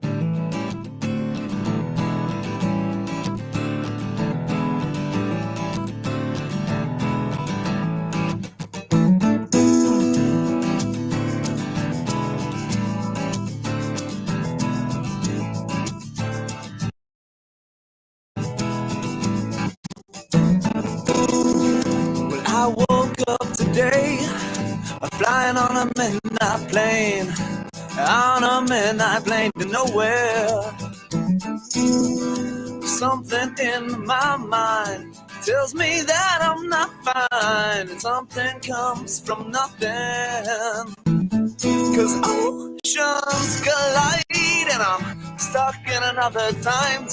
Well, I woke up today flying on a midnight plane, on a midnight plane to nowhere. Something in my mind tells me that I'm not fine, and something comes from nothing. Cause oceans collide and I'm stuck in another time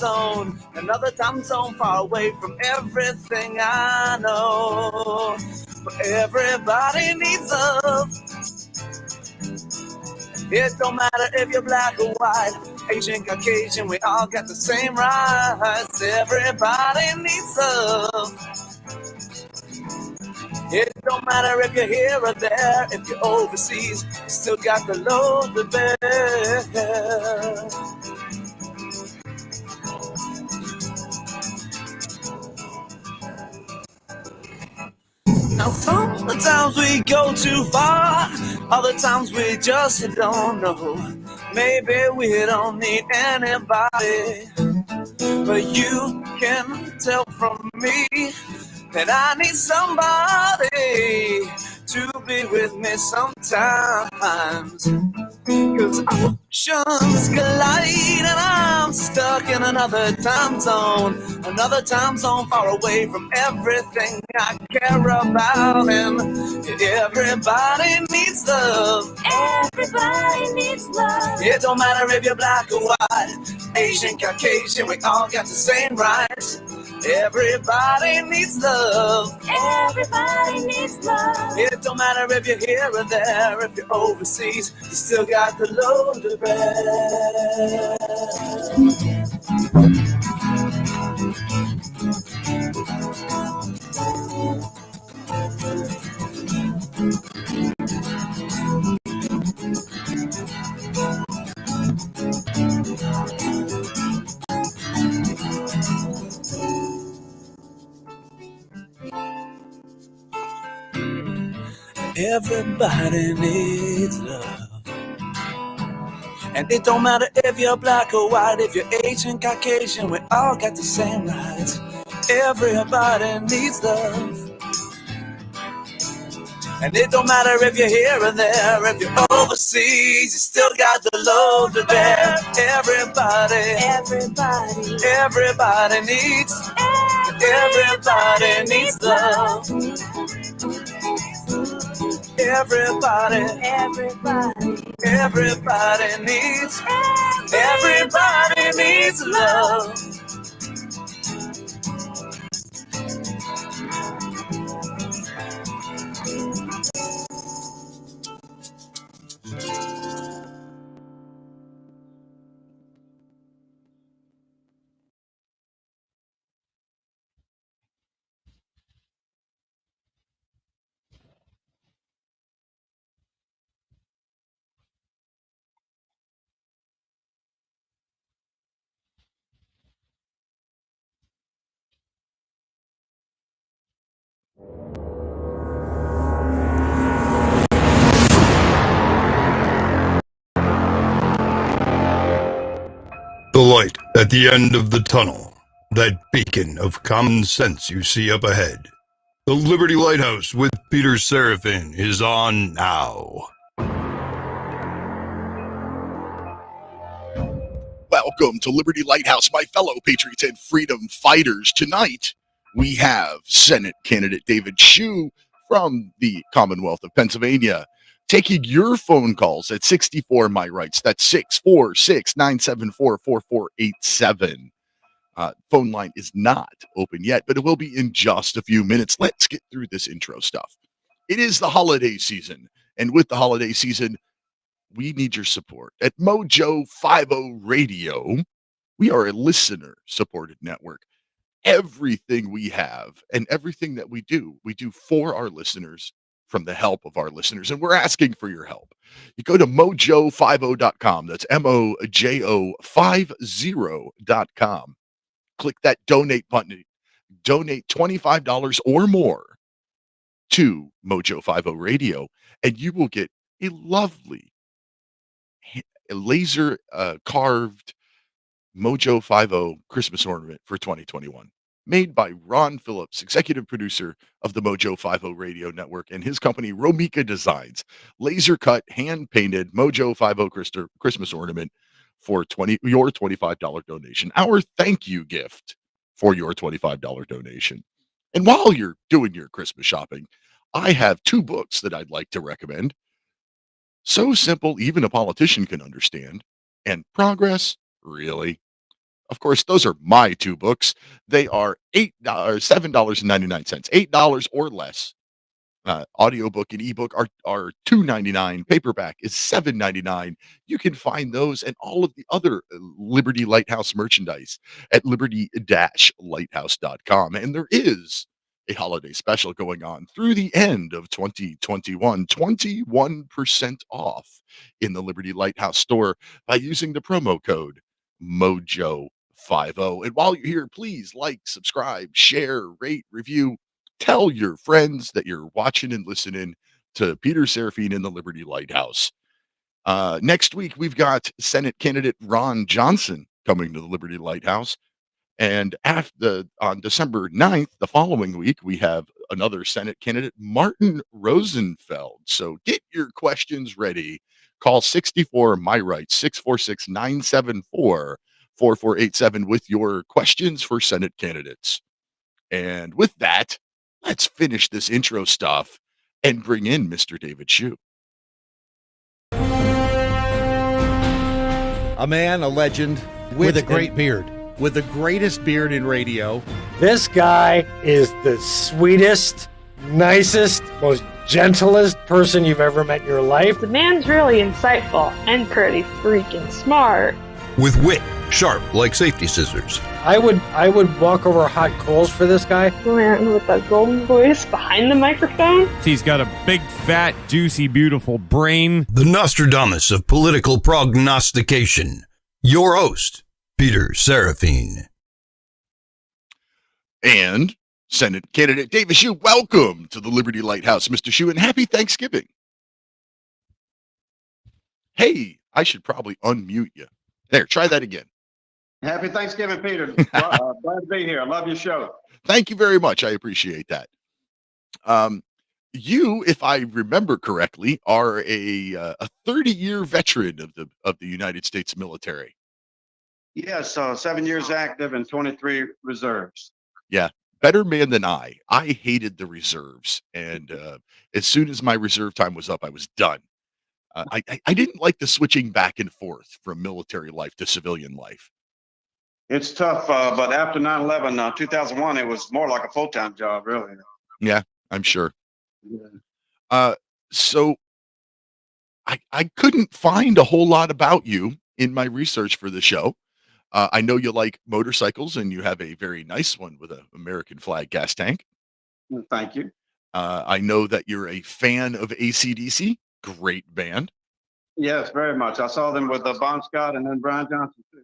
zone far away from everything I know. But everybody needs love. It don't matter if you're black or white, Asian, Caucasian, we all got the same rights. Everybody needs love. It don't matter if you're here or there, if you're overseas, you still got the load to bear. Now sometimes we go too far, other times we just don't know. Maybe we don't need anybody, but you can tell from me that I need somebody to be with me sometimes. Cause oceans collide and I'm stuck in another time zone far away from everything I care about. And everybody needs love. Everybody needs love. It don't matter if you're black or white, Asian, Caucasian, we all got the same rights. Everybody needs love. Everybody needs love. It don't matter if you're here or there, if you're overseas, you still got the load to bear. Everybody needs love. And it don't matter if you're black or white, if you're Asian, Caucasian, we all got the same rights. Everybody needs love. And it don't matter if you're here or there, if you're overseas, you still got the load to bear. Everybody needs, everybody needs love. Everybody needs love. The light at the end of the tunnel, that beacon of common sense you see up ahead. The Liberty Lighthouse with Peter Seraphin is on now. Welcome to Liberty Lighthouse, my fellow patriots and freedom fighters. Tonight, we have Senate candidate David Hsu from the Commonwealth of Pennsylvania taking your phone calls at 64 My Rights. That's 646-974-4487. Phone line is not open yet, but it will be in just a few minutes. Let's get through this intro stuff. It is the holiday season, and with the holiday season, we need your support. At Mojo 50 Radio, we are a listener-supported network. Everything we have and everything that we do for our listeners from the help of our listeners, and we're asking for your help. You go to mojo50.com. That's mojo50.com. Click that donate button. Donate $25 or more to Mojo 50 Radio, and you will get a lovely laser carved Mojo 50 Christmas ornament for 2021, made by Ron Phillips, executive producer of the Mojo 50 Radio Network, and his company Romika Designs. Laser cut, hand painted Mojo 50 Christmas ornament for your $25 donation. Our thank you gift for your $25 donation. And while you're doing your Christmas shopping, I have 2 books that I'd like to recommend. So simple, even a politician can understand. And Progress, really? Of course, those are my 2 books. They are $7.99, $8 or less. Audiobook and ebook are $2.99. Paperback is $7.99. You can find those and all of the other Liberty Lighthouse merchandise at liberty-lighthouse.com. And there is a holiday special going on through the end of 2021, 21% off in the Liberty Lighthouse store by using the promo code MOJO50. And while you're here, please like, subscribe, share, rate, review. Tell your friends that you're watching and listening to Peter Serafine in the Liberty Lighthouse. Next week, we've got Senate candidate Ron Johnson coming to the Liberty Lighthouse. And on December 9th, the following week, we have another Senate candidate, Martin Rosenfeld. So get your questions ready. Call 64 My Right, 646-974-4487 with your questions for Senate candidates. And with that, let's finish this intro stuff and bring in Mr. David Shue. A man, a legend, with a great beard. with the greatest beard in radio. This guy is the sweetest, nicest, most gentlest person you've ever met in your life. The man's really insightful and pretty freaking smart. With wit, sharp like safety scissors. I would walk over hot coals for this guy. Man with a golden voice behind the microphone. He's got a big, fat, juicy, beautiful brain. The Nostradamus of political prognostication. Your host, Peter Serafine. And Senate candidate David Shue. Welcome to the Liberty Lighthouse, Mr. Shue, and happy Thanksgiving. Hey, I should probably unmute you. There, try that again. Happy Thanksgiving, Peter. Glad to be here. I love your show. Thank you very much. I appreciate that. You, if I remember correctly, are a 30-year veteran of the United States military. Yes, 7 years active and 23 reserves. Yeah, better man than I. I hated the reserves, and as soon as my reserve time was up, I was done. I didn't like the switching back and forth from military life to civilian life. It's tough, but after 9/11, 2001, it was more like a full-time job, really. Yeah, I'm sure. Yeah. So I couldn't find a whole lot about you in my research for the show. I know you like motorcycles, and you have a very nice one with an American flag gas tank. Thank you. I know that you're a fan of AC/DC. Great band. Yes, very much. I saw them with Bon Scott and then Brian Johnson, too.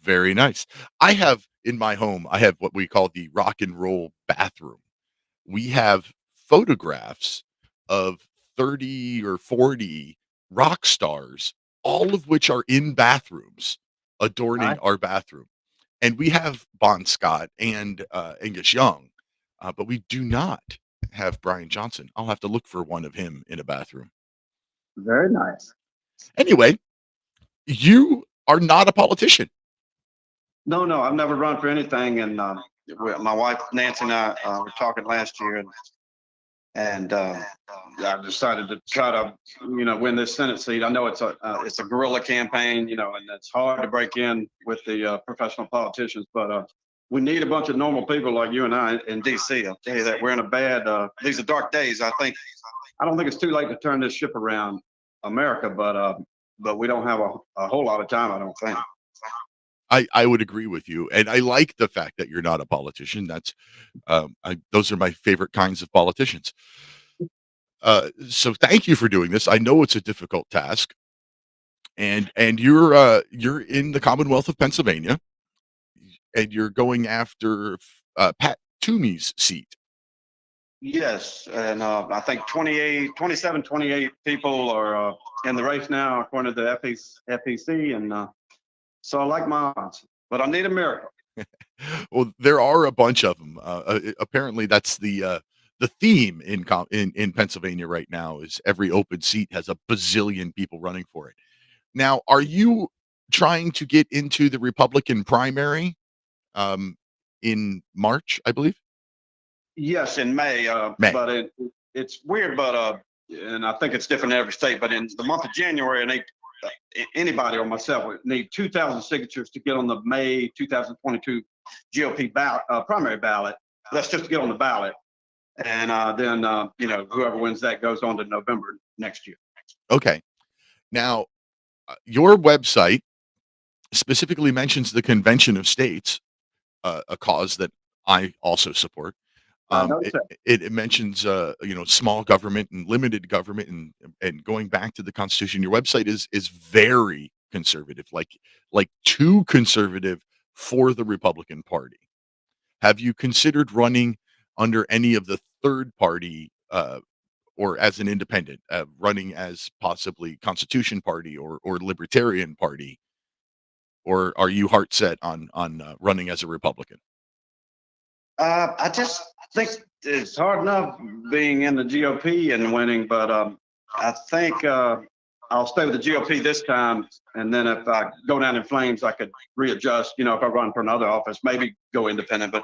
Very nice. I have in my home, I have what we call the rock and roll bathroom. We have photographs of 30 or 40 rock stars, all of which are in bathrooms adorning our bathroom. And we have Bon Scott and Angus Young, but we do not have Brian Johnson. I'll have to look for one of him in a bathroom. Very nice. Anyway, you are not a politician. No, I've never run for anything. And my wife, Nancy, and I were talking last year, and I decided to try to, win this Senate seat. I know it's a guerrilla campaign, and it's hard to break in with the professional politicians, but we need a bunch of normal people like you and I in D.C. I'll tell you that we're in a bad, these are dark days. I don't think it's too late to turn this ship around, America, but we don't have a whole lot of time, I don't think. I would agree with you, and I like the fact that you're not a politician. That's those are my favorite kinds of politicians. So thank you for doing this. I know it's a difficult task, and you're in the Commonwealth of Pennsylvania, and you're going after Pat Toomey's seat. Yes, and I think 27, 28 people are in the race now, according to the FEC, and so I like my odds, but I need a miracle. Well, there are a bunch of them. Apparently, that's the theme in Pennsylvania right now. Is every open seat has a bazillion people running for it. Now, are you trying to get into the Republican primary um, in March, I believe? Yes, in May, May. but it's weird, but and I think it's different in every state. But in the month of January, and anybody or myself would need 2,000 signatures to get on the May 2022 GOP ballot, primary ballot. That's just to get on the ballot, and then whoever wins that goes on to November next year. Okay. Now, your website specifically mentions the Convention of States, a cause that I also support. It mentions small government and limited government and going back to the Constitution. Your website is very conservative, like too conservative for the Republican Party. Have you considered running under any of the third party or as an independent, running as possibly Constitution Party or Libertarian Party, or are you heart set on running as a Republican? I just think it's hard enough being in the GOP and winning, but I think I'll stay with the GOP this time. And then if I go down in flames, I could readjust. If I run for another office, maybe go independent.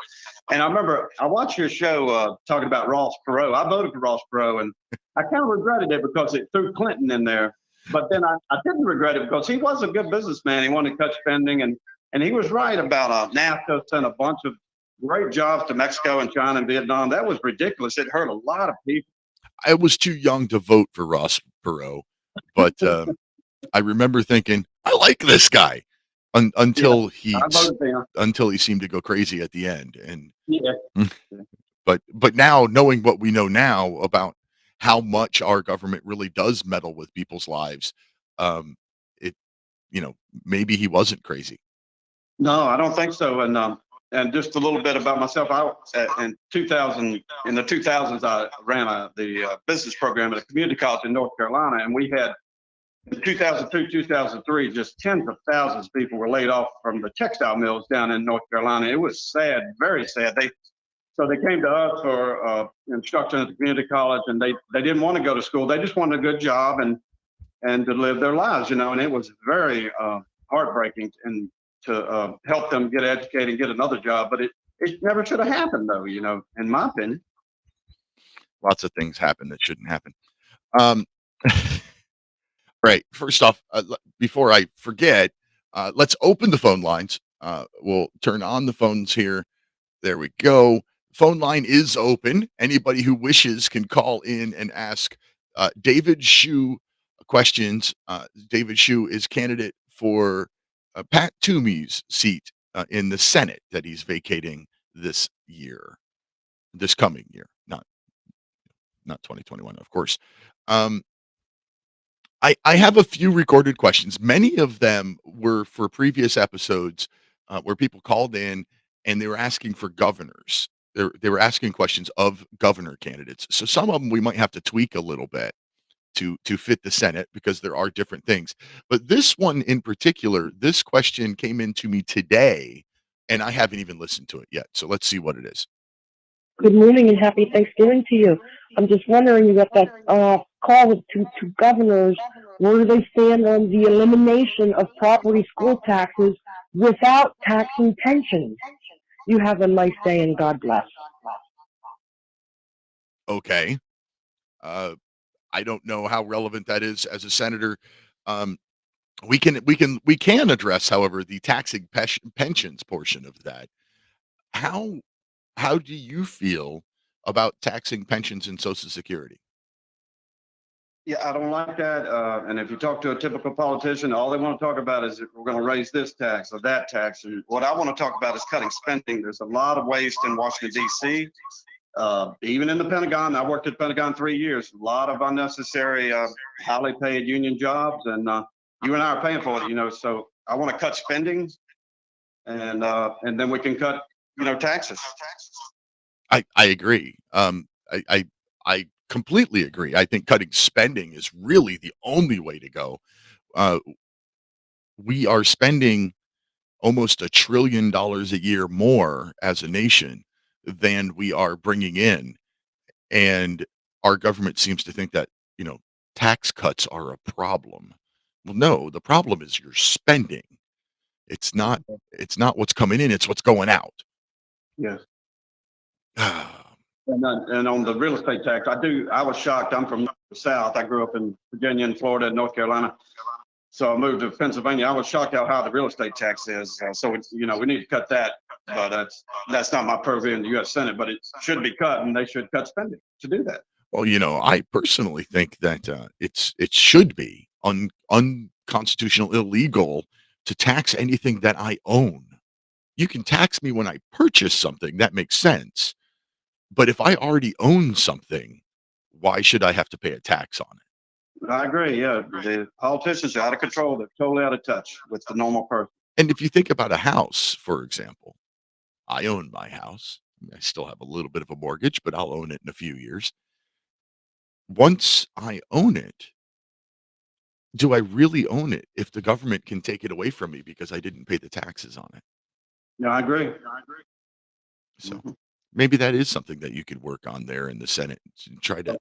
And I remember I watched your show talking about Ross Perot. I voted for Ross Perot, and I kind of regretted it because it threw Clinton in there. But then I didn't regret it because he was a good businessman. He wanted to cut spending, and he was right about NAFTA sent a bunch of great jobs to Mexico and China and Vietnam. That was ridiculous. It hurt a lot of people. I was too young to vote for Ross Perot, but I remember thinking, I like this guy until he seemed to go crazy at the end. And but now, knowing what we know now about how much our government really does meddle with people's lives, maybe he wasn't crazy. No, I don't think so. And just a little bit about myself. In the 2000s, I ran the business program at a community college in North Carolina, and we had in 2002, 2003, just tens of thousands of people were laid off from the textile mills down in North Carolina. It was sad, very sad. So they came to us for instruction at the community college, and they didn't want to go to school. They just wanted a good job and to live their lives, and it was very heartbreaking and to help them get educated and get another job. But it never should have happened, though, in my opinion. Lots of things happen that shouldn't happen. Right. First off, before I forget, let's open the phone lines. We'll turn on the phones here. There we go. Phone line is open. Anybody who wishes can call in and ask David Shue questions. David Shue is candidate for Pat Toomey's seat in the Senate that he's vacating this coming year, not 2021, of course. I have a few recorded questions. Many of them were for previous episodes where people called in and they were asking for governors. They were asking questions of governor candidates. So some of them we might have to tweak a little bit to fit the Senate because there are different things. But this one in particular, this question came into me today and I haven't even listened to it yet. So let's see what it is. Good morning and happy Thanksgiving to you. I'm just wondering, you got that call with two governors. Where do they stand on the elimination of property school taxes without taxing pensions? You have a nice day and God bless. Okay. I don't know how relevant that is as a senator. We can address, however, the taxing pensions portion of that. How do you feel about taxing pensions and Social Security? Yeah, I don't like that. And if you talk to a typical politician, all they want to talk about is if we're going to raise this tax or that tax. And what I want to talk about is cutting spending. There's a lot of waste in Washington, D.C. even in the Pentagon, I worked at the Pentagon 3 years. A lot of unnecessary, highly paid union jobs, and you and I are paying for it. So I want to cut spending, and then we can cut, taxes. I agree. I completely agree. I think cutting spending is really the only way to go. We are spending almost $1 trillion a year more as a nation than we are bringing in, and our government seems to think that tax cuts are a problem. Well, no, the problem is your spending. It's not what's coming in, it's what's going out. Yes. And on the real estate tax, I was shocked. I'm from the South. I grew up in Virginia and Florida and North Carolina. So I moved to Pennsylvania. I was shocked how high the real estate tax is. So we need to cut that. But that's not my purview in the U.S. Senate. But it should be cut, and they should cut spending to do that. Well, I personally think that it should be unconstitutional, illegal to tax anything that I own. You can tax me when I purchase something. That makes sense. But if I already own something, why should I have to pay a tax on it? I agree. Yeah, the politicians are out of control. They're totally out of touch with the normal person. And if you think about a house, for example, I own my house. I still have a little bit of a mortgage, but I'll own it in a few years. Once I own it, do I really own it if the government can take it away from me because I didn't pay the taxes on it? Yeah, I agree. So maybe that is something that you could work on there in the Senate and try to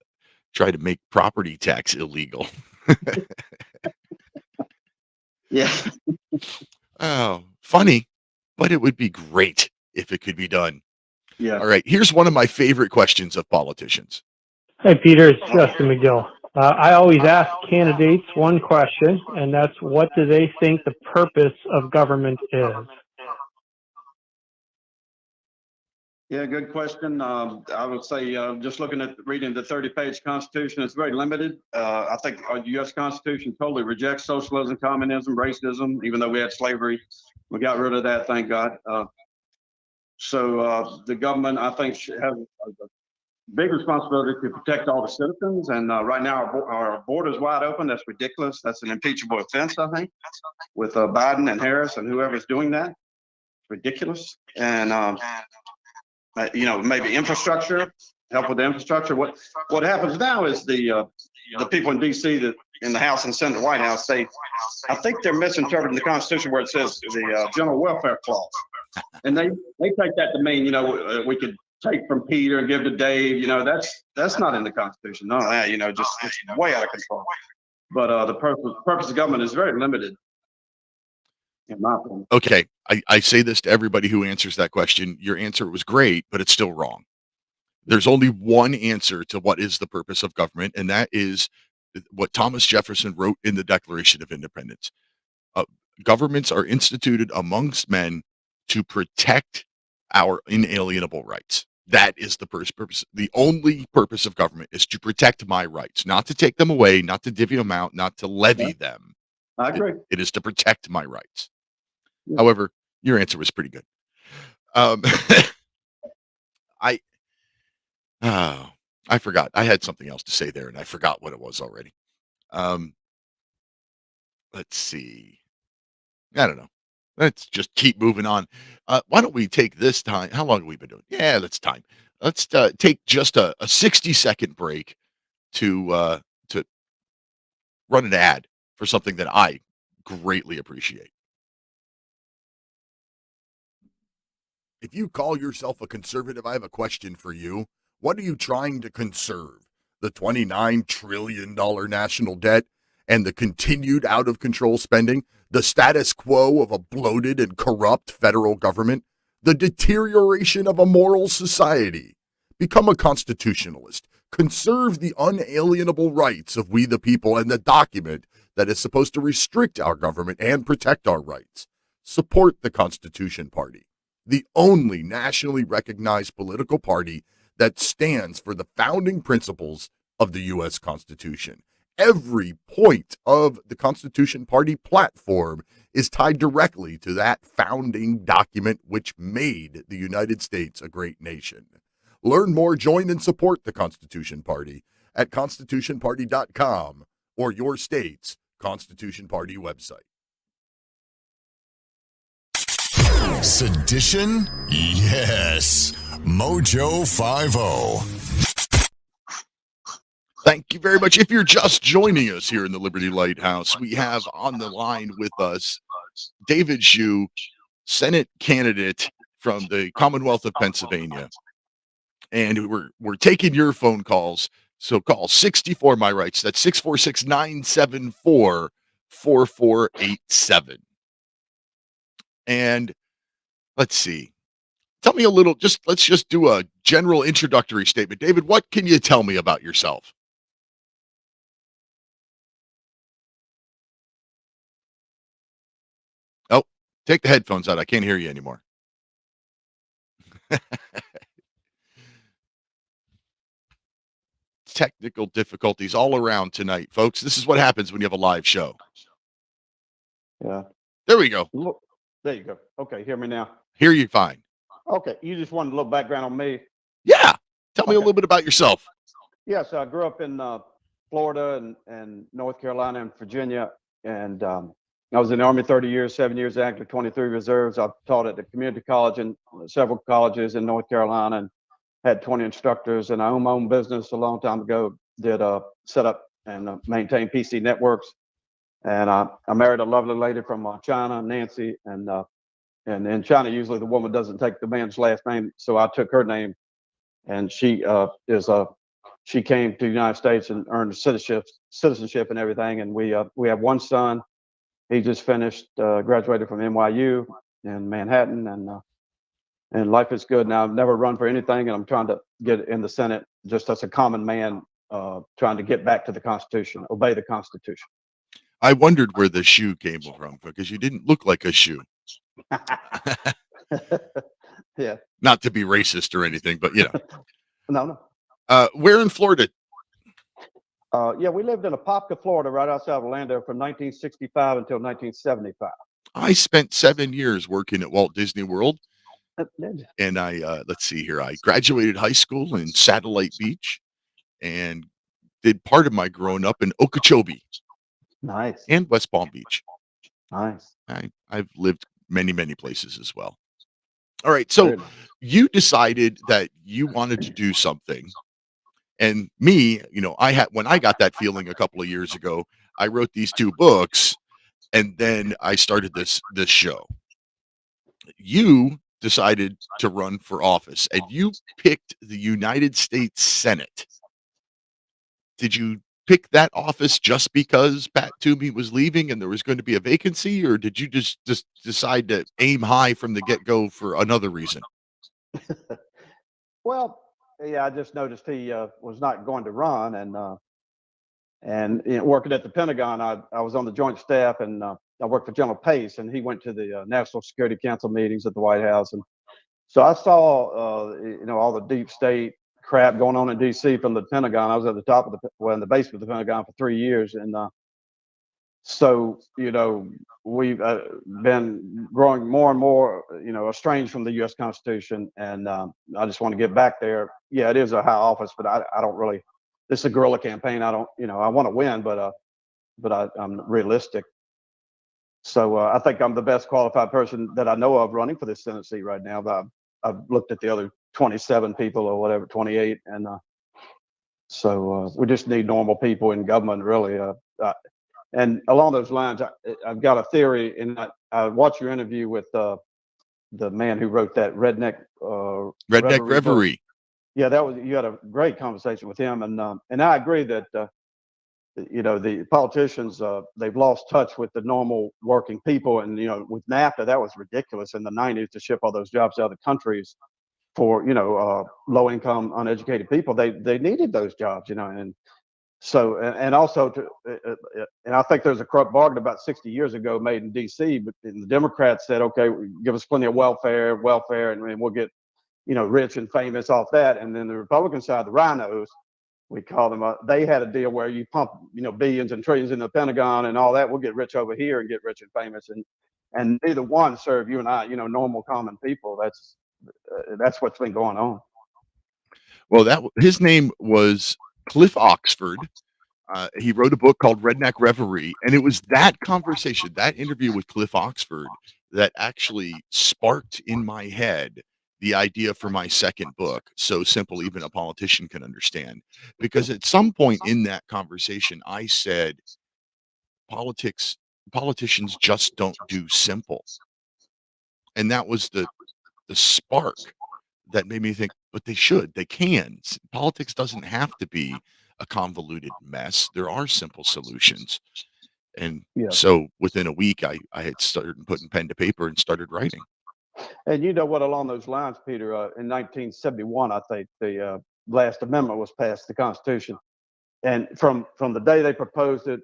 make property tax illegal. Yeah. Oh, funny, but it would be great if it could be done. Yeah. All right. Here's one of my favorite questions of politicians. Hi, Peter. It's Justin McGill. I always ask candidates one question, and that's what do they think the purpose of government is? Yeah, good question. I would say just looking at reading the 30-page Constitution, it's very limited. I think our U.S. Constitution totally rejects socialism, communism, racism, even though we had slavery. We got rid of that, thank God. So the government, I think, should have a big responsibility to protect all the citizens. And right now, our border is wide open. That's ridiculous. That's an impeachable offense, I think, with Biden and Harris and whoever's doing that. It's ridiculous. And maybe infrastructure, help with the infrastructure. What happens now is the people in D.C. that in the House and Senate, and White House, I think they're misinterpreting the Constitution where it says the general welfare clause, and they take that to mean we could take from Peter and give to Dave. That's not in the Constitution. None of that. Just it's way out of control. But the purpose of government is very limited. In my opinion. Okay, I say this to everybody who answers that question. Your answer was great, but it's still wrong. There's only one answer to what is the purpose of government, and that is what Thomas Jefferson wrote in the Declaration of Independence. Governments are instituted amongst men to protect our inalienable rights. That is the purpose. The only purpose of government is to protect my rights, not to take them away, not to divvy them out, not to levy them. I agree. It is to protect my rights. Yeah. However, your answer was pretty good. I forgot. I had something else to say there, and I forgot what it was already. Let's see. I don't know. Let's just keep moving on. Why don't we take this time? How long have we been doing? Yeah, let's time. Let's take just a 60-second break to run an ad for something that I greatly appreciate. If you call yourself a conservative, I have a question for you. What are you trying to conserve? The $29 trillion national debt and the continued out-of-control spending? The status quo of a bloated and corrupt federal government? The deterioration of a moral society? Become a constitutionalist. Conserve the unalienable rights of we the people and the document that is supposed to restrict our government and protect our rights. Support the Constitution Party, the only nationally recognized political party that stands for the founding principles of the U.S. Constitution. Every point of the Constitution Party platform is tied directly to that founding document which made the United States a great nation. Learn more, join, and support the Constitution Party at constitutionparty.com or your state's Constitution Party website. Sedition? Yes. Mojo 50. Thank you very much. If you're just joining us here in the Liberty Lighthouse, we have on the line with us David Hsu, Senate candidate from the Commonwealth of Pennsylvania. And we're taking your phone calls. So call 64 My Rights. That's 646-974-4487. And let's see. Tell me a little, let's just do a general introductory statement. David, what can you tell me about yourself? Oh, take the headphones out. I can't hear you anymore. Technical difficulties all around tonight, folks. This is what happens when you have a live show. Yeah. There we go. Look, there you go. Okay, hear me now. Hear you fine. Okay, you just wanted a little background on me. Yeah. Tell me a little bit about yourself. Yeah, so I grew up in Florida and North Carolina and Virginia, and I was in the Army 30 years, 7 years active, 23 reserves. I've taught at the community college and several colleges in North Carolina, and had 20 instructors, and I owned my own business a long time ago. Did set up and maintain PC networks, and I married a lovely lady from China, Nancy, and in China usually the woman doesn't take the man's last name, so I took her name, and she she came to the United States and earned citizenship and everything, and we have one son. He just finished, graduated from NYU in Manhattan, and life is good now. I've never run for anything, and I'm trying to get in the Senate just as a common man, trying to get back to the Constitution, obey the Constitution. I wondered where the shoe came from because you didn't look like a shoe. Yeah. Not to be racist or anything, but No. Where in Florida? Yeah, we lived in Apopka, Florida, right outside of Orlando from 1965 until 1975. I spent 7 years working at Walt Disney World. And I, let's see here, I graduated high school in Satellite Beach and did part of my growing up in Okeechobee. Nice. And West Palm Beach. Nice. I've lived many, many places as well. All right. So you decided that you wanted to do something. And me, when I got that feeling a couple of years ago, I wrote these 2 books and then I started this show. You decided to run for office and you picked the United States Senate. Did you pick that office just because Pat Toomey was leaving and there was going to be a vacancy, or did you just decide to aim high from the get-go for another reason? Well, yeah, I just noticed he was not going to run, and working at the Pentagon, I was on the Joint Staff, and I worked for General Pace, and he went to the National Security Council meetings at the White House, and so I saw all the deep state crap going on in D.C. from the Pentagon. I was at the top of in the basement of the Pentagon for 3 years, and so we've been growing more and more estranged from the U.S. Constitution, and I just want to get back there. Yeah, it is a high office, but I don't really. This is a guerrilla campaign. I don't, I want to win, but I'm realistic. So I think I'm the best qualified person that I know of running for this Senate seat right now. But I've looked at the other 27 people or whatever, 28, and so we just need normal people in government, really. And along those lines, I've got a theory, and I watched your interview with the man who wrote that Redneck Reverie. Yeah, you had a great conversation with him, and I agree that the politicians they've lost touch with the normal working people, and with NAFTA that was ridiculous in the 90s to ship all those jobs to other countries for low income uneducated people. They needed those jobs, and so and also and I think there's a corrupt bargain about 60 years ago made in D.C. But the Democrats said, okay, give us plenty of welfare, and we'll get rich and famous off that. And then the Republican side, the rhinos, we call them, they had a deal where you pump, billions and trillions in the Pentagon and all that. We'll get rich over here and get rich and famous. And neither one serve you and I, normal, common people. That's what's been going on. Well, his name was Cliff Oxford. He wrote a book called Redneck Reverie, and it was that conversation, that interview with Cliff Oxford, that actually sparked in my head the idea for my second book, So Simple Even a Politician Can Understand. Because at some point in that conversation, I said, politicians just don't do simple. And that was the spark that made me think, but they should, they can. Politics doesn't have to be a convoluted mess. There are simple solutions. And Yeah. so within a week, I had started putting pen to paper and started writing. And you know what, along those lines, Peter, in 1971, I think the last amendment was passed to the Constitution. And from the day they proposed it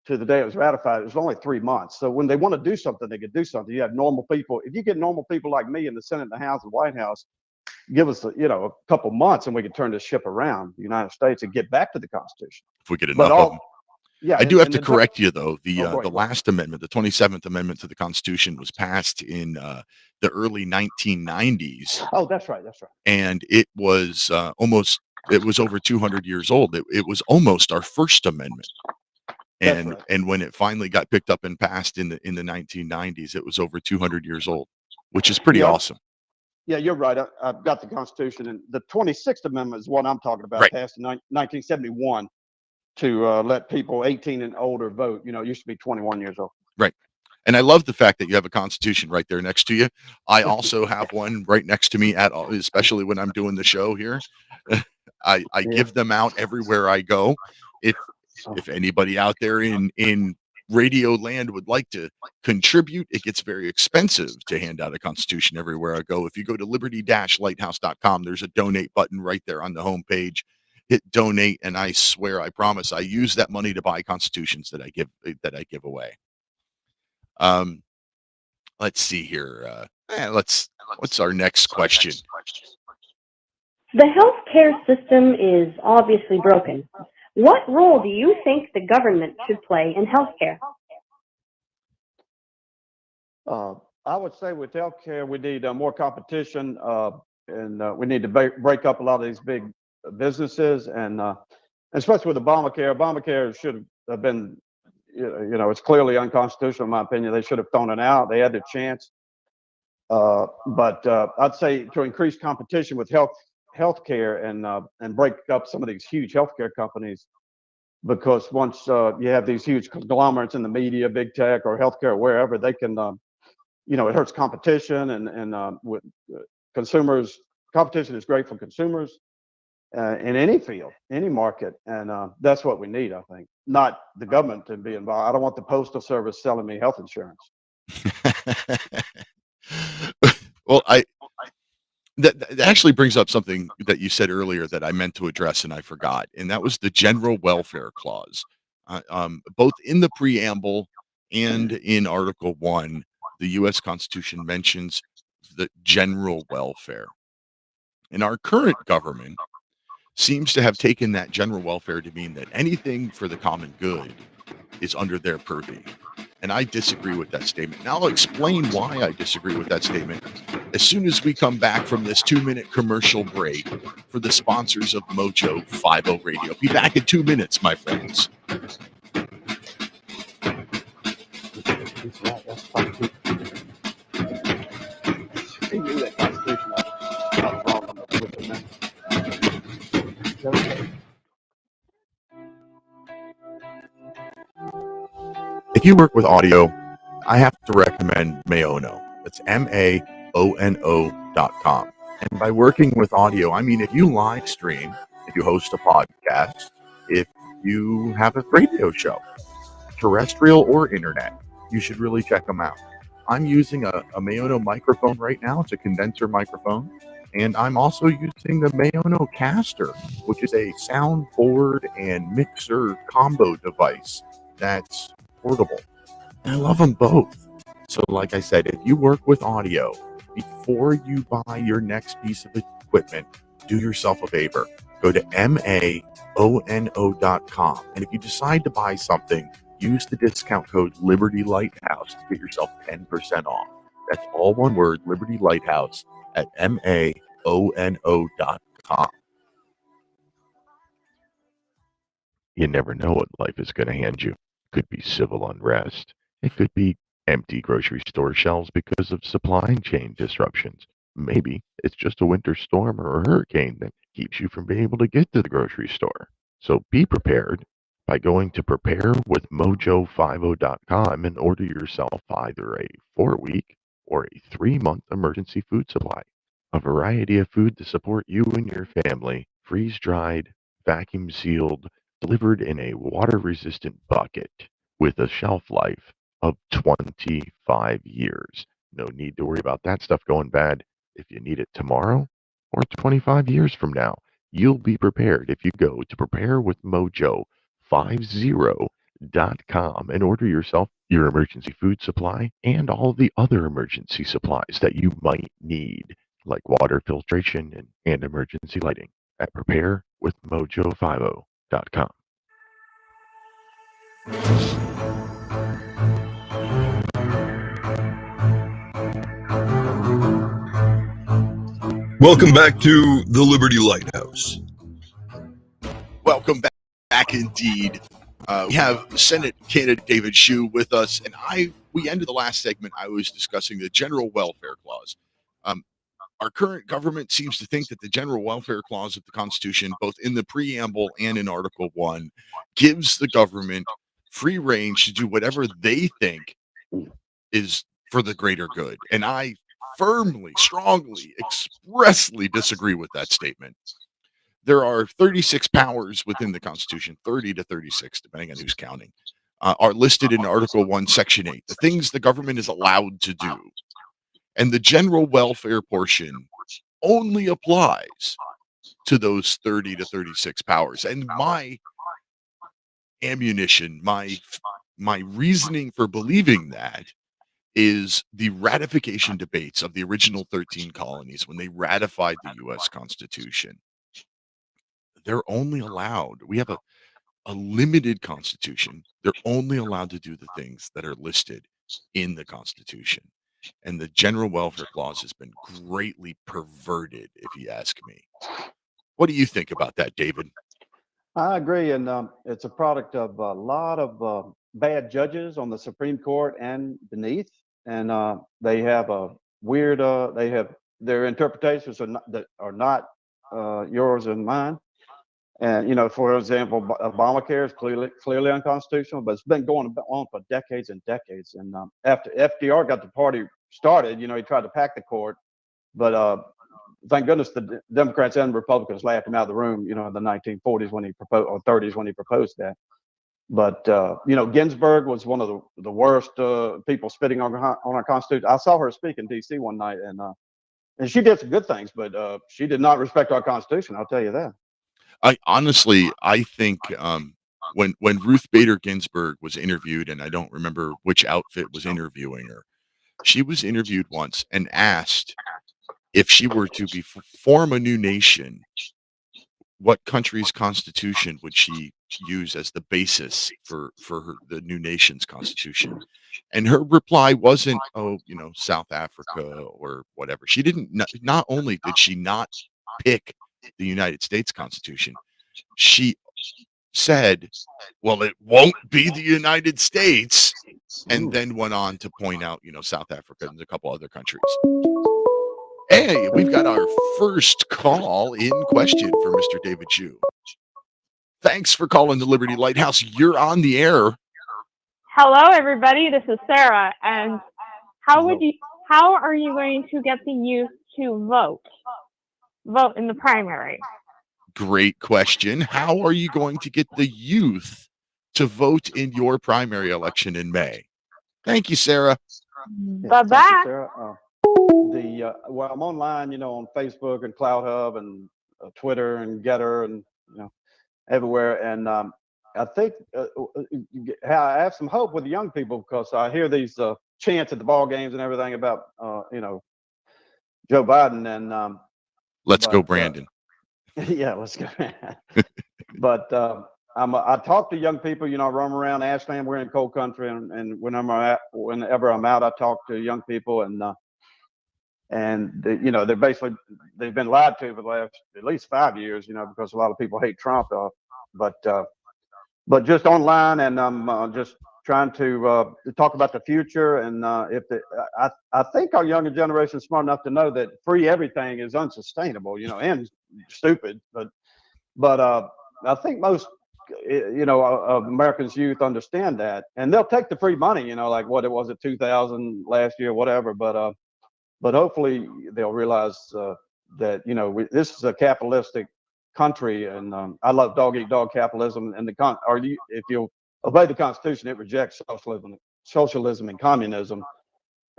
to the day it was ratified, it was only 3 months. So when they want to do something, they could do something. You have normal people. If you get normal people like me in the Senate, the House, and White House, give us a couple months and we could turn this ship around the United States and get back to the Constitution. If we get enough of them. Yeah, I do have to correct you, though. The right. last amendment, the 27th Amendment to the Constitution, was passed in the early 1990s. Oh, that's right. That's right. And it was it was over 200 years old. It was almost our First Amendment. And right. And when it finally got picked up and passed in the 1990s, it was over 200 years old, which is pretty awesome. Yeah, you're right. I've got the Constitution, and the 26th Amendment is what I'm talking about, Right. passed in 1971 to let people 18 and older vote. It used to be 21 years old. Right. And I love the fact that you have a Constitution right there next to you. I also have one right next to me, especially when I'm doing the show here. I give them out everywhere I go. If anybody out there in radio land would like to contribute, it gets very expensive to hand out a Constitution everywhere I go. If you go to liberty-lighthouse.com, there's a donate button right there on the homepage. Hit donate, and I swear, I promise, I use that money to buy Constitutions that I give away. Let's see here. What's our next question? The healthcare system is obviously broken. What role do you think the government should play in healthcare? I would say with healthcare, we need more competition, and we need to break up a lot of these big businesses, and especially with Obamacare. Obamacare should have been, it's clearly unconstitutional in my opinion. They should have thrown it out. They had their chance, but I'd say to increase competition with healthcare and break up some of these huge healthcare companies, because once you have these huge conglomerates in the media, big tech or healthcare, wherever, they can, it hurts competition, and with consumers, competition is great for consumers in any field, any market, and that's what we need, I think. Not the government to be involved. I don't want the postal service selling me health insurance. Well, that actually brings up something that you said earlier that I meant to address and I forgot, and that was the general welfare clause. Both in the preamble and in Article 1, the U.S. Constitution mentions the general welfare. And our current government seems to have taken that general welfare to mean that anything for the common good is under their purview. And I disagree with that statement. And I'll explain why I disagree with that statement as soon as we come back from this 2-minute commercial break for the sponsors of Mojo 50 Radio. Be back in 2 minutes, my friends. If you work with audio, I have to recommend Mayono. It's MAONO.com. And by working with audio, I mean if you live stream, if you host a podcast, if you have a radio show, terrestrial or internet, you should really check them out. I'm using a Mayono microphone right now. It's a condenser microphone. And I'm also using the Mayono Caster, which is a soundboard and mixer combo device that's portable. And I love them both. So like I said, if you work with audio, before you buy your next piece of equipment, do yourself a favor. Go to MAONO.com. And if you decide to buy something, use the discount code Liberty Lighthouse to get yourself 10% off. That's all one word, Liberty Lighthouse at MAONO.com. You never know what life is going to hand you. Could be civil unrest. It could be empty grocery store shelves because of supply chain disruptions. Maybe it's just a winter storm or a hurricane that keeps you from being able to get to the grocery store. So be prepared by going to preparewithmojo50.com and order yourself either a 4-week or a 3-month emergency food supply. A variety of food to support you and your family, freeze dried, vacuum sealed, delivered in a water resistant bucket with a shelf life of 25 years. No need to worry about that stuff going bad if you need it tomorrow or 25 years from now. You'll be prepared if you go to preparewithmojo50.com and order yourself your emergency food supply and all the other emergency supplies that you might need, like water filtration and emergency lighting at preparewithmojo50.com. Welcome back to the Liberty Lighthouse. Welcome back indeed. We have Senate candidate David Hsu with us, and we ended the last segment. I was discussing the General Welfare Clause. Our current government seems to think that the General Welfare Clause of the Constitution, both in the preamble and in Article 1, gives the government free range to do whatever they think is for the greater good. And I firmly, strongly, expressly disagree with that statement. There are 36 powers within the Constitution, 30 to 36, depending on who's counting, are listed in Article 1, Section 8, the things the government is allowed to do. And the general welfare portion only applies to those 30 to 36 powers. And my ammunition, my reasoning for believing that is the ratification debates of the original 13 colonies when they ratified the U.S. Constitution. They're only allowed, we have a limited Constitution. They're only allowed to do the things that are listed in the Constitution. And the General Welfare Clause has been greatly perverted, if you ask me. What do you think about that, David? I agree, and it's a product of a lot of bad judges on the Supreme Court and beneath, and they have a weird. They have their interpretations that are not yours and mine. And for example, Obamacare is clearly unconstitutional, but it's been going on for decades and decades. And after FDR got the party started, he tried to pack the court, but thank goodness the Democrats and Republicans laughed him out of the room, in the 1940s when he proposed, or 30s when he proposed that. But Ginsburg was one of the worst people spitting on our Constitution. I saw her speak in D.C. one night, and she did some good things, but she did not respect our Constitution. I'll tell you that. I think when Ruth Bader Ginsburg was interviewed, and I don't remember which outfit was interviewing her, she was interviewed once and asked if she were to form a new nation, what country's constitution would she use as the basis for the new nation's constitution? And her reply wasn't, South Africa or whatever. She didn't. Not only did she not pick the United States Constitution, she said, well, it won't be the United States, and then went on to point out, South Africa and a couple other countries. Hey, we've got our first call in question for Mr. David Hsu. Thanks for calling the Liberty Lighthouse. You're on the air. Hello, everybody. This is Sarah. And how are you going to get the youth to vote in the primary? Great question. How are you going to get the youth to vote in your primary election in May? Thank you, Sarah. Bye-bye. Well, I'm online, on Facebook and Cloud Hub and Twitter and Getter and everywhere. And I think I have some hope with the young people, because I hear these chants at the ball games and everything about Joe Biden and let's go, Brandon. Yeah, let's go. But I talk to young people. I roam around Ashland. We're in cold country, and whenever I'm out, I talk to young people, and they've been lied to for the last at least 5 years. Because a lot of people hate Trump. But but just online, and I'm just trying to talk about the future. And I think our younger generation is smart enough to know that free everything is unsustainable, and stupid. But I think most of Americans' youth understand that, and they'll take the free money, like what it was at 2000 last year, whatever. But hopefully they'll realize that this is a capitalistic country, and I love dog eat dog capitalism. And if you obey the Constitution, it rejects socialism and communism.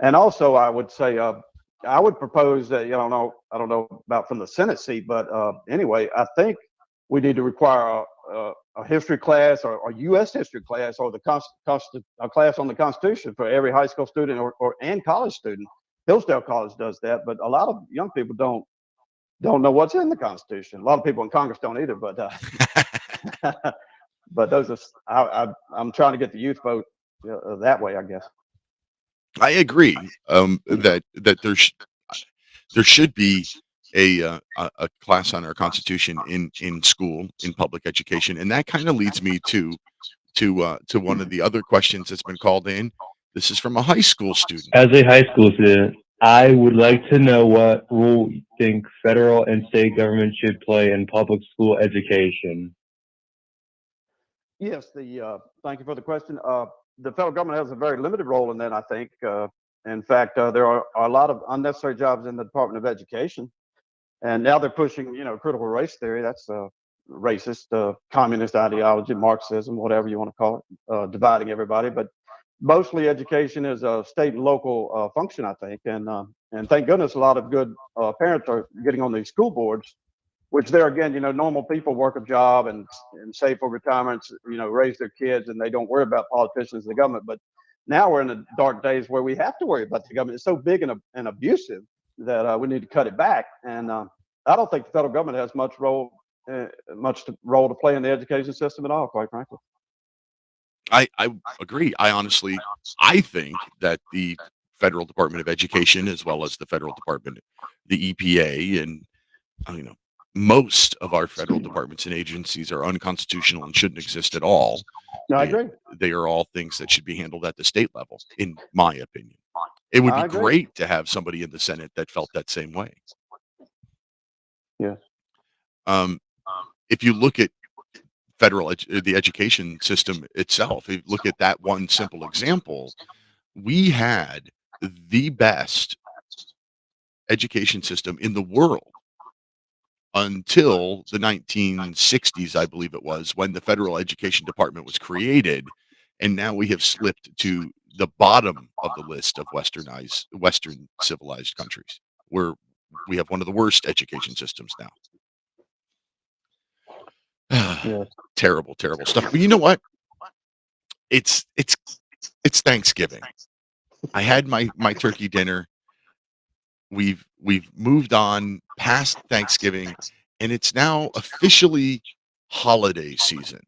And also, I would say I would propose that I don't know about from the Senate seat, but anyway, I think we need to require a history class or a U.S. history class or a class on the Constitution for every high school student and college student. Hillsdale College does that, but a lot of young people don't know what's in the Constitution. A lot of people in Congress don't either, but but those are I'm trying to get the youth vote that way, I guess. I agree that there should be a class on our Constitution in school, in public education, and that kind of leads me to one of the other questions that's been called in. This is from a high school student. As a high school student, I would like to know what role you think federal and state government should play in public school education. Yes, thank you for the question. The federal government has a very limited role in that, I think. In fact, there are a lot of unnecessary jobs in the Department of Education, and now they're pushing, critical race theory. That's racist, communist ideology, Marxism, whatever you want to call it, dividing everybody. But mostly education is a state and local function, I think, and thank goodness a lot of good parents are getting on these school boards, which there again, normal people work a job and save for retirements, raise their kids, and they don't worry about politicians and the government. But now we're in the dark days where we have to worry about the government. It's so big and abusive that we need to cut it back. And I don't think the federal government has much role to play in the education system at all, quite frankly. I agree. I think that the Federal Department of Education, as well as the Federal Department, the EPA, and most of our federal departments and agencies are unconstitutional and shouldn't exist at all. I agree. They are all things that should be handled at the state level, in my opinion. It would be great to have somebody in the Senate that felt that same way. Yes. If you look at the education system itself, if you look at that one simple example, we had the best education system in the world until the 1960s, I believe it was, when the Federal Education Department was created, and now we have slipped to the bottom of the list of Western civilized countries, where we have one of the worst education systems now. Yes. Terrible stuff. But you know what? It's Thanksgiving. I had my turkey dinner. We've moved on past Thanksgiving, and it's now officially holiday season.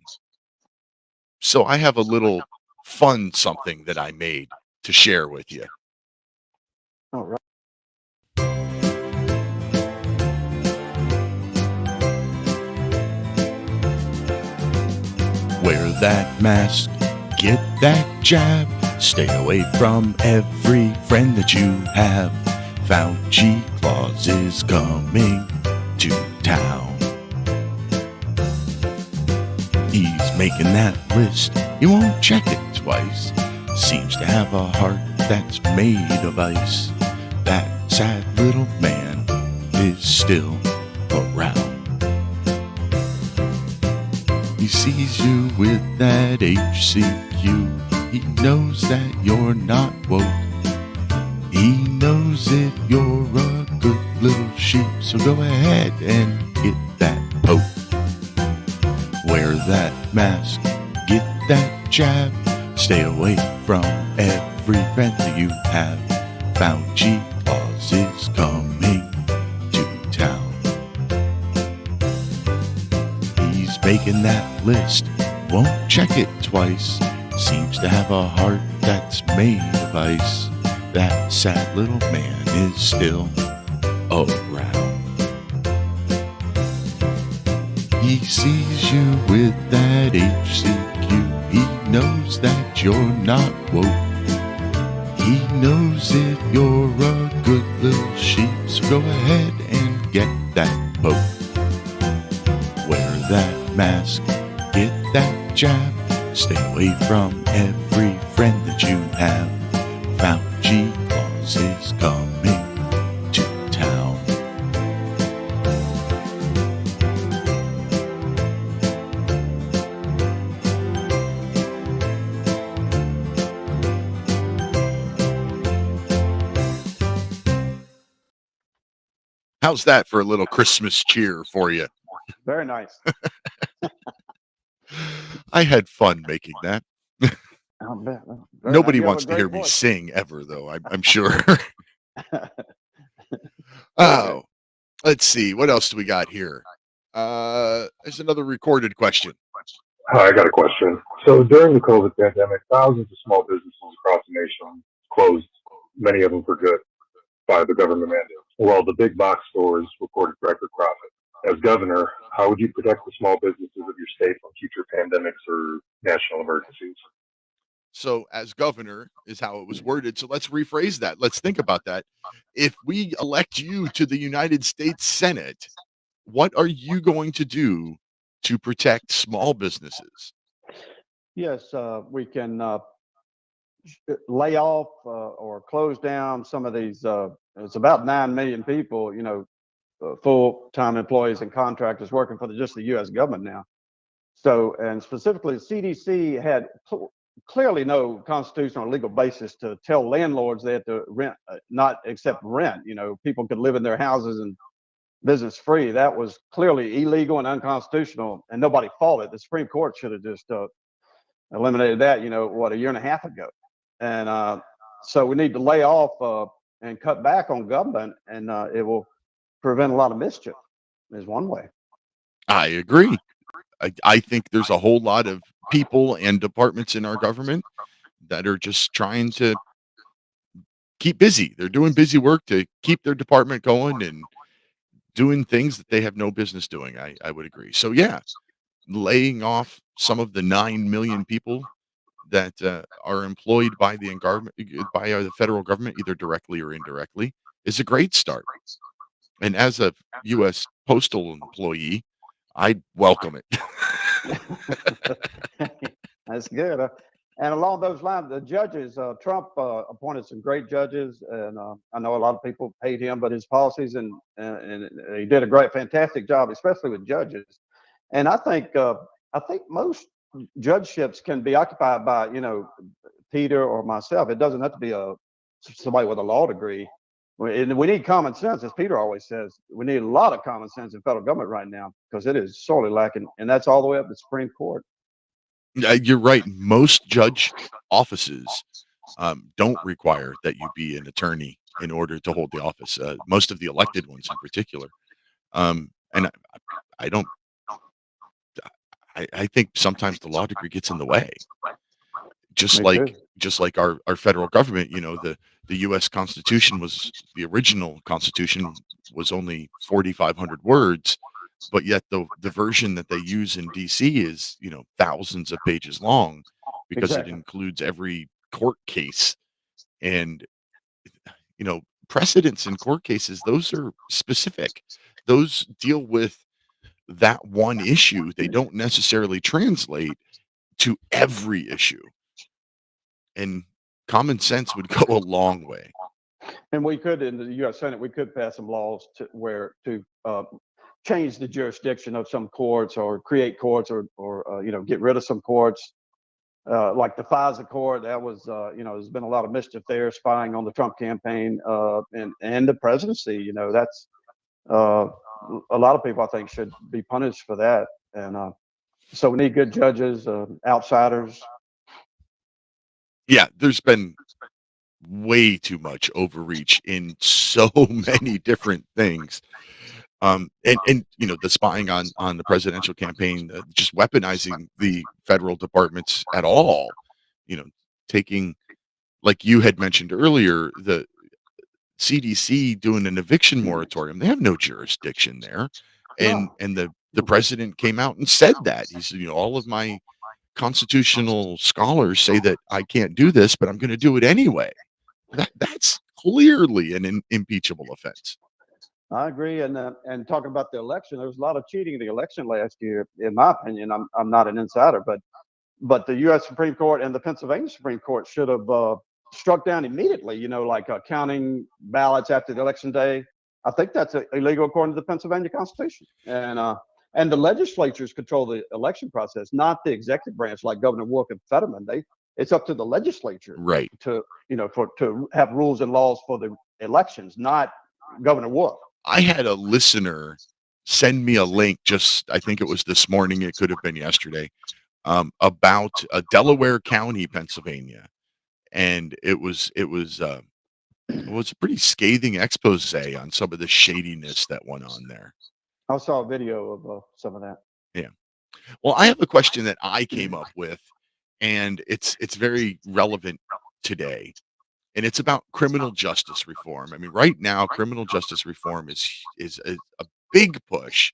So I have a little fun something that I made to share with you. All right. Wear that mask, get that jab, stay away from every friend that you have. Fauci Claus is coming to town. He's making that list, you won't check it twice. Seems to have a heart that's made of ice. That sad little man is still around. He sees you with that HCQ. He knows that you're not woke. He knows if you're a good little sheep. So go ahead and get that poke. Wear that mask, get that jab. Stay away from every friend that you have. Fauci Claus is coming to town. Making that list, won't check it twice. Seems to have a heart that's made of ice. That sad little man is still around. He sees you with that HCQ. He knows that you're not woke. He knows if you're a good little sheep. So go ahead and get that poke. Wear that mask, get that jab. Stay away from every friend that you have. Fauci Claus is coming to town. How's that for a little Christmas cheer for you? Very nice. I had fun making that. I'll bet. Nobody You have a wants to great hear me voice. sing ever, though, I'm sure. Oh, let's see. What else do we got here? There's another recorded question. Hi, I got a question. So during the COVID pandemic, thousands of small businesses across the nation closed, many of them for good, by the government mandate, while the big box stores reported record profit. As governor, how would you protect the small businesses of your state from future pandemics or national emergencies? So, as governor is how it was worded. So, let's rephrase that. Let's think about that. If we elect you to the United States Senate, what are you going to do to protect small businesses? Yes, we can lay off or close down some of these. It's about 9 million people, full-time employees and contractors working for just the U.S. government now. So, and specifically, the CDC had clearly no constitutional or legal basis to tell landlords they had to rent, not accept rent. People could live in their houses and business free. That was clearly illegal and unconstitutional, and nobody fought it. The Supreme Court should have just eliminated that, a year and a half ago. And so we need to lay off and cut back on government, and it will prevent a lot of mischief, is one way. I agree. I think there's a whole lot of people and departments in our government that are just trying to keep busy. They're doing busy work to keep their department going and doing things that they have no business doing. I would agree. So, yeah, laying off some of the 9 million people that are employed by the federal government, either directly or indirectly, is a great start. And as a U.S. postal employee, I welcome it. That's good. And along those lines, the judges, Trump appointed some great judges, and I know a lot of people hate him, but his policies and he did a fantastic job, especially with judges. And I think most judgeships can be occupied by Peter or myself. It doesn't have to be somebody with a law degree. We need common sense, as Peter always says. We need a lot of common sense in federal government right now because it is sorely lacking, and that's all the way up to the Supreme Court. You're right. Most judge offices don't require that you be an attorney in order to hold the office. Most of the elected ones, in particular, and I don't. I think sometimes the law degree gets in the way. Just like our federal government, the U.S. Constitution the original Constitution was only 4,500 words, but yet the version that they use in D.C. is thousands of pages long because it includes every court case and precedents in court cases. Those are specific. Those deal with that one issue. They don't necessarily translate to every issue. And common sense would go a long way. And we could, in the U.S. Senate, we could pass some laws to change the jurisdiction of some courts, or create courts, or get rid of some courts, like the FISA court. That was, there's been a lot of mischief there, spying on the Trump campaign and the presidency. That's a lot of people, I think, should be punished for that. And so we need good judges, outsiders. Yeah, there's been way too much overreach in so many different things. And the spying on the presidential campaign, just weaponizing the federal departments at all, taking, like you had mentioned earlier, the CDC doing an eviction moratorium. They have no jurisdiction there. And the president came out and said that. He said, all of my constitutional scholars say that I can't do this, but I'm going to do it anyway. That's clearly an impeachable offense. I agree, and talking about the election, there was a lot of cheating in the election last year, in my opinion. I'm not an insider, but the U.S. Supreme Court and the Pennsylvania Supreme Court should have struck down immediately. Like counting ballots after the election day. I think that's illegal according to the Pennsylvania Constitution. And the legislatures control the election process, not the executive branch like Governor Wolf and Fetterman. It's up to the legislature, right, to have rules and laws for the elections, not Governor Wolf. I had a listener send me a link I think it was this morning, it could have been yesterday, about Delaware County, Pennsylvania. And it was a pretty scathing expose on some of the shadiness that went on there. I saw a video of some of that. Yeah. Well, I have a question that I came up with, and it's very relevant today. And it's about criminal justice reform. I mean, right now, criminal justice reform is a big push.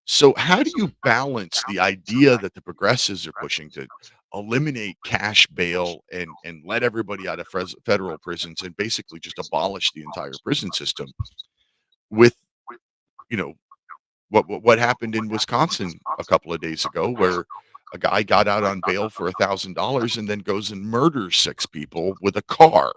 So how do you balance the idea that the progressives are pushing to eliminate cash bail and let everybody out of federal prisons and basically just abolish the entire prison system with, what happened in Wisconsin a couple of days ago, where a guy got out on bail for $1,000 and then goes and murders 6 people with a car?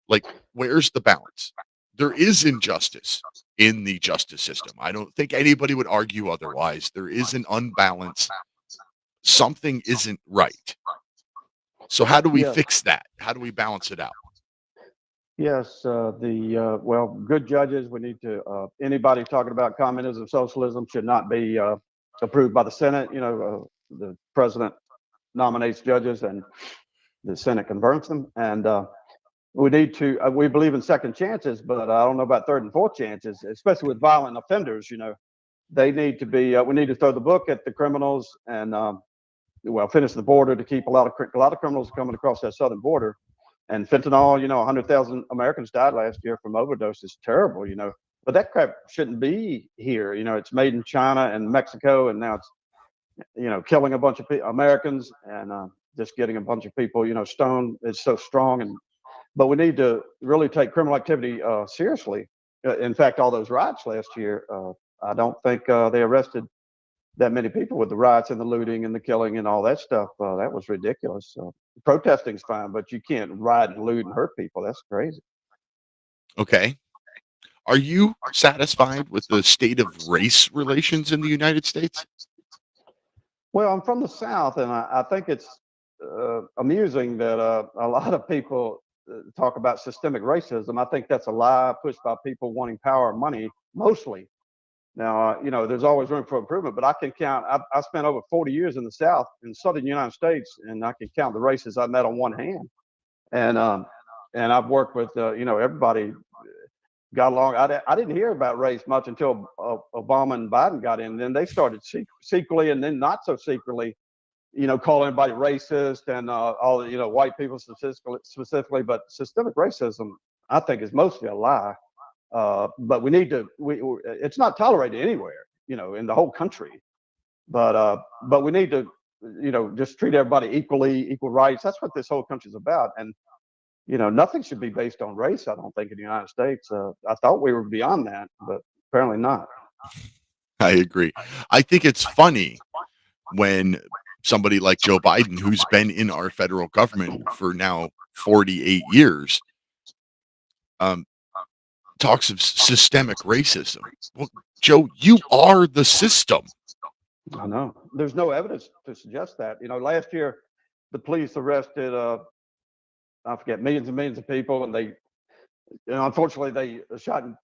Like, where's the balance? There is injustice in the justice system. I don't think anybody would argue otherwise. There is an unbalance. Something isn't right. So how do we fix that? How do we balance it out? Yes, good judges. We need to. Anybody talking about communism, socialism should not be approved by the Senate. The president nominates judges, and the Senate confirms them. And we need to. We believe in second chances, but I don't know about third and fourth chances, especially with violent offenders. They need to be. We need to throw the book at the criminals and finish the border to keep a lot of criminals coming across that southern border. And fentanyl, 100,000 Americans died last year from overdose. It's terrible, but that crap shouldn't be here. It's made in China and Mexico, and now it's, killing a bunch of Americans and just getting a bunch of people, stoned. It's so strong. But we need to really take criminal activity seriously. In fact, all those riots last year, I don't think they arrested that many people with the riots and the looting and the killing and all that stuff. That was ridiculous. Protesting's fine, but you can't riot and loot and hurt people. That's crazy. Okay. Are you satisfied with the state of race relations in the United States? Well, I'm from the South, and I think it's amusing that a lot of people talk about systemic racism. I think that's a lie pushed by people wanting power and money, mostly. Now, there's always room for improvement, but I can count. I spent over 40 years in the South, in southern United States, and I can count the races I met on one hand. And I've worked with, everybody got along. I didn't hear about race much until Obama and Biden got in. Then they started secretly, and then not so secretly, calling everybody racist and all the, white people specifically. But systemic racism, I think, is mostly a lie. But we need to. It's not tolerated anywhere, in the whole country. But we need to, just treat everybody equally, equal rights. That's what this whole country's about. And nothing should be based on race. I don't think in the United States. I thought we were beyond that, but apparently not. I agree. I think it's funny when somebody like Joe Biden, who's been in our federal government for now 48 years, talks of systemic racism. Well, Joe, you are the system. I know. There's no evidence to suggest that. Last year, the police arrested, I forget, millions and millions of people, and they, unfortunately, they shot and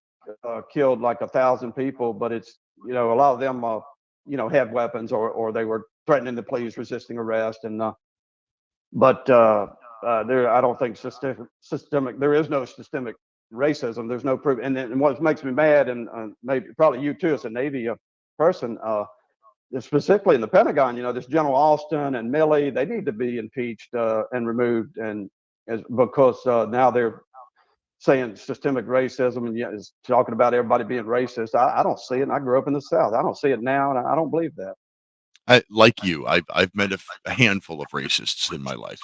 killed like 1,000 people. But it's, a lot of them, had weapons or they were threatening the police, resisting arrest, and there, I don't think systemic. There is no systemic racism. There's no proof. And then what makes me mad, and maybe probably you too, as a Navy person, specifically in the Pentagon, this General Austin and Milley, they need to be impeached and removed, and because now they're saying systemic racism and is talking about everybody being racist. I don't see it, and I grew up in the South. I don't see it now, and I don't believe that. Like you, I've met a handful of racists in my life,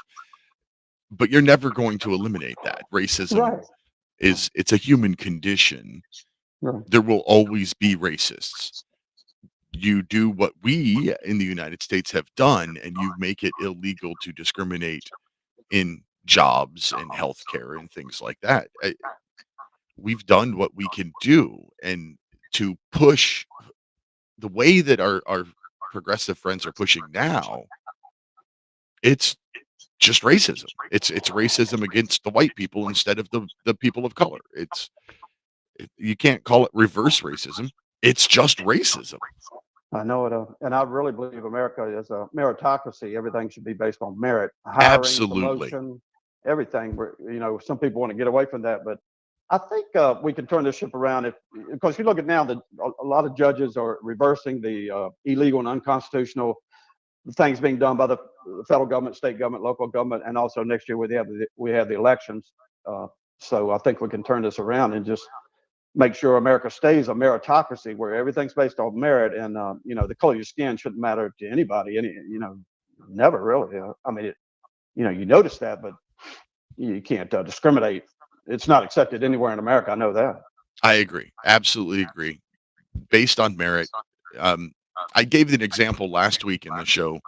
but you're never going to eliminate that. Racism Right. it's a human condition. Right. There will always be racists. You do what we in the United States have done, and you make it illegal to discriminate in jobs and healthcare and things like that. We've done what we can do, and to push the way that our progressive friends are pushing now, it's just racism. It's racism against the white people instead of the people of color. You can't call it reverse racism. It's just racism. I know it, and I really believe America is a meritocracy. Everything should be based on merit, hiring, Absolutely. promotion, everything. Some people want to get away from that, but I think we can turn this ship around because you look at now that a lot of judges are reversing the illegal and unconstitutional things being done by the federal government, state government, local government, and also next year we have the elections. So I think we can turn this around and just make sure America stays a meritocracy where everything's based on merit, and the color of your skin shouldn't matter to anybody. Never really. You notice that, but you can't discriminate. It's not accepted anywhere in America. I know that. I agree. Absolutely agree. Based on merit. I gave an example last week in the show.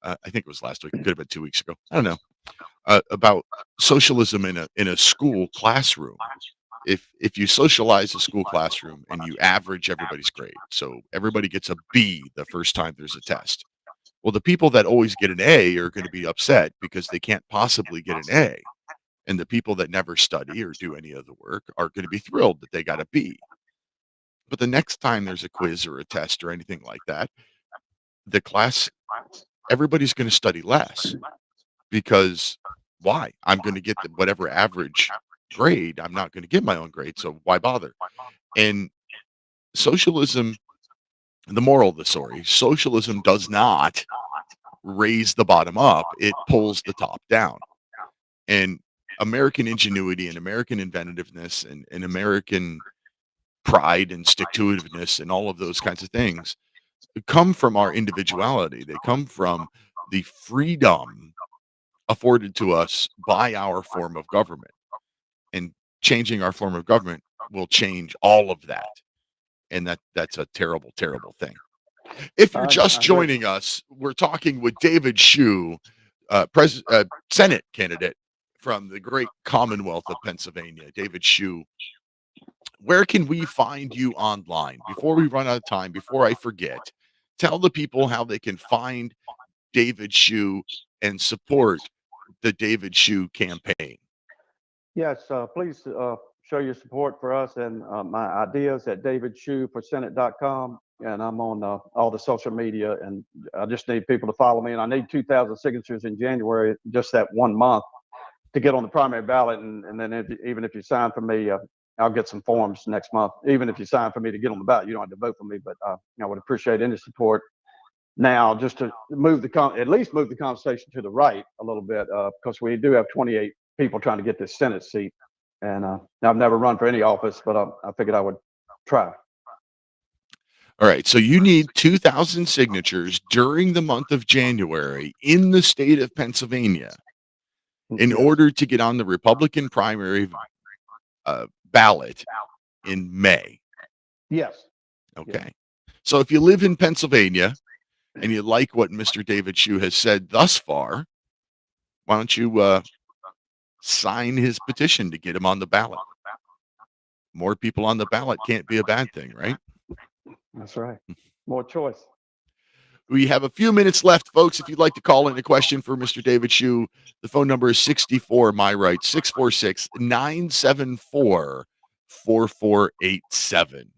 I think it was last week. It could have been 2 weeks ago. I don't know. About socialism in a school classroom. If you socialize a school classroom and you average everybody's grade, so everybody gets a B the first time there's a test. Well, the people that always get an A are going to be upset because they can't possibly get an A. And the people that never study or do any of the work are going to be thrilled that they got a B. But the next time there's a quiz or a test or anything like that, the class, everybody's going to study less because why? I'm going to get whatever average grade. I'm not going to get my own grade, so why bother? And socialism, the moral of the story, socialism does not raise the bottom up. It pulls the top down. And American ingenuity and American inventiveness and American pride and stick-to-itiveness and all of those kinds of things come from our individuality. They come from the freedom afforded to us by our form of government. And changing our form of government will change all of that. And that's a terrible, terrible thing. If you're just joining us, we're talking with David Hsu, Senate candidate from the great Commonwealth of Pennsylvania. David Hsu, where can we find you online? Before we run out of time, before I forget, tell the people how they can find David Hsu and support the David Hsu campaign. Yes, please show your support for us and my ideas at davidhsuforsenate.com. And I'm on all the social media, and I just need people to follow me. And I need 2,000 signatures in January, just that 1 month, to get on the primary ballot. And then even if you sign for me, I'll get some forms next month. Even if you sign for me to get on the ballot, you don't have to vote for me, but I would appreciate any support now, just to at least move the conversation to the right a little bit, because we do have 28 people trying to get this Senate seat. And I've never run for any office, but I figured I would try. All right. So you need 2,000 signatures during the month of January in the state of Pennsylvania in order to get on the Republican primary ballot in May. Yes. Okay. So if you live in Pennsylvania and you like what Mr. David Hsu has said thus far, why don't you sign his petition to get him on the ballot? More people on the ballot can't be a bad thing, right? That's right. More choice. We have a few minutes left, folks. If you'd like to call in a question for Mr. David Hsu, the phone number is 64, my right, 646-974-4487.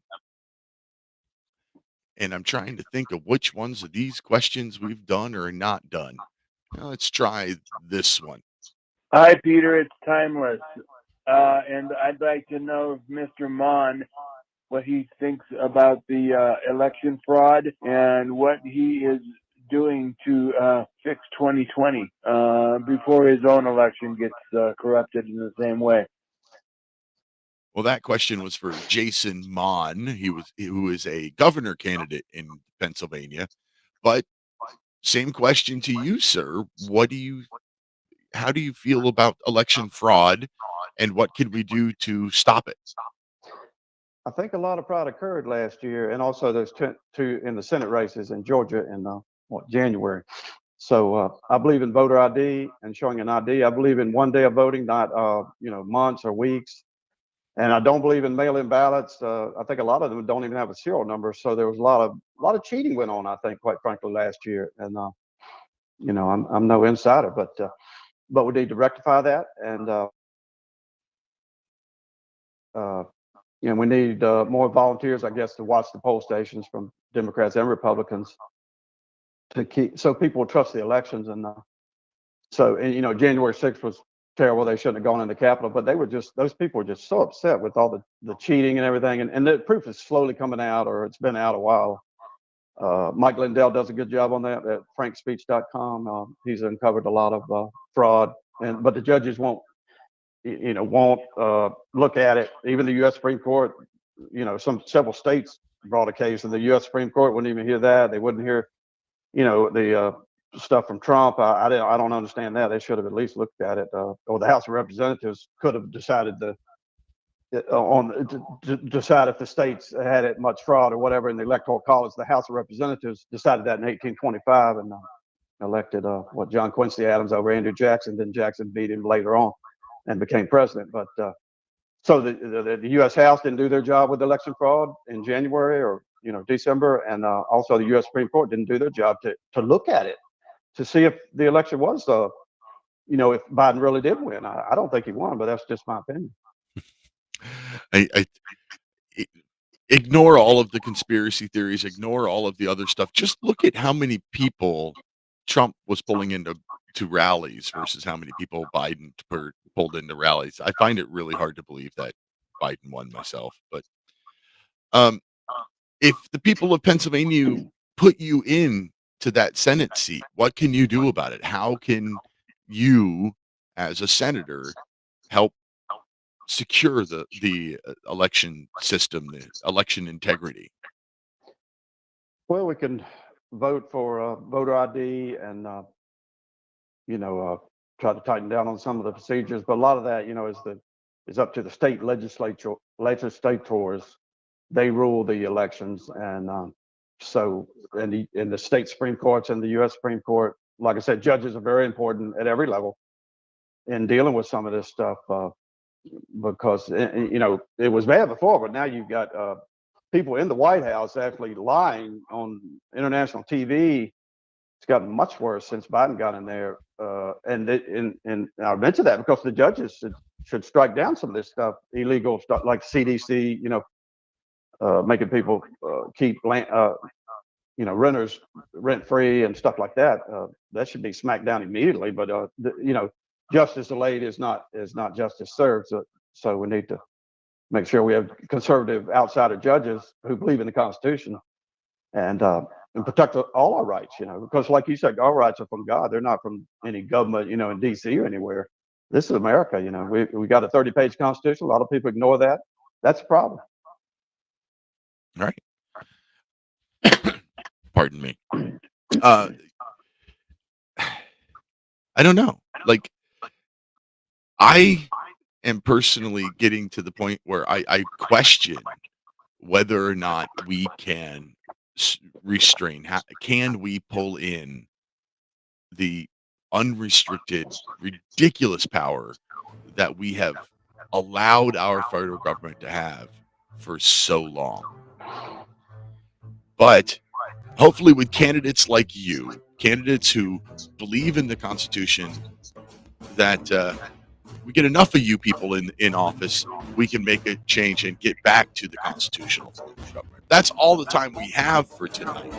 And I'm trying to think of which ones of these questions we've done or not done. Now, let's try this one. Hi, Peter. It's Timeless. And I'd like to know if Mr. Mon, what he thinks about the election fraud and what he is doing to fix 2020 before his own election gets corrupted in the same way. Well, that question was for Jason Mon, who is a governor candidate in Pennsylvania. But same question to you, sir. How do you feel about election fraud, and what can we do to stop it? I think a lot of fraud occurred last year, and also there's two in the Senate races in Georgia in January. So I believe in voter ID and showing an ID. I believe in one day of voting, not months or weeks. And I don't believe in mail-in ballots. I think a lot of them don't even have a serial number. So there was a lot of cheating went on, I think, quite frankly, last year. And I'm no insider, but we need to rectify that. And we need more volunteers, I guess, to watch the poll stations from Democrats and Republicans to keep so people will trust the elections. And January 6th was terrible. They shouldn't have gone in the Capitol, but those people were just so upset with all the cheating and everything. And the proof is slowly coming out, or it's been out a while. Mike Lindell does a good job on that at frankspeech.com. He's uncovered a lot of fraud, but the judges won't look at it. Even the U.S. Supreme Court, several states brought a case, and the U.S. Supreme Court wouldn't even hear that. They wouldn't hear, the stuff from Trump. I don't understand that. They should have at least looked at it. Or the House of Representatives could have decided decide if the states had it much fraud or whatever in the Electoral College. The House of Representatives decided that in 1825 and elected John Quincy Adams over Andrew Jackson. Then Jackson beat him later on and became president. But so the U.S. House didn't do their job with election fraud in January or December, and also the U.S. Supreme Court didn't do their job to look at it to see if the election was if Biden really did win. I don't think he won, but that's just my opinion. I ignore all of the conspiracy theories, ignore all of the other stuff. Just look at how many people Trump was pulling into rallies versus how many people Biden pulled into rallies. I find it really hard to believe that Biden won myself. But if the people of Pennsylvania put you in to that Senate seat, what can you do about it? How can you, as a senator, help secure the election system, the election integrity? Well, we can vote for voter ID and try to tighten down on some of the procedures. But a lot of that, is up to the state legislators. They rule the elections, and so in the state Supreme Courts and the U.S. Supreme Court, like I said, judges are very important at every level in dealing with some of this stuff. Because it was bad before, but now you've got people in the White House actually lying on international TV. It's gotten much worse since Biden got in there, and I'll mention that because the judges should strike down some of this stuff, illegal stuff like CDC, making people keep renters rent free and stuff like that. That should be smacked down immediately. But justice delayed is not justice served. So we need to make sure we have conservative outsider judges who believe in the Constitution and protect all our rights. Because like you said, our rights are from God. They're not from any government, in D.C. or anywhere. This is America. We got a 30-page Constitution. A lot of people ignore that. That's a problem. All right. Pardon me. I don't know. Like, I am personally getting to the point where I question whether or not we can restrain. Can we pull in the unrestricted, ridiculous power that we have allowed our federal government to have for so long? But hopefully with candidates like you, candidates who believe in the Constitution, that we get enough of you people in office, we can make a change and get back to the constitutional form of government. That's all the time we have for tonight.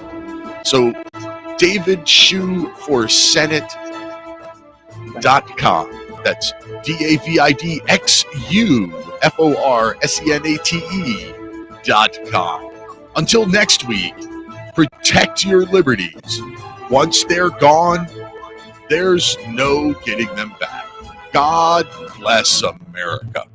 So David Shoe for Senate.com. That's DAVIDXUFORSENATE.com. Until next week, protect your liberties. Once they're gone, there's no getting them back. God bless America.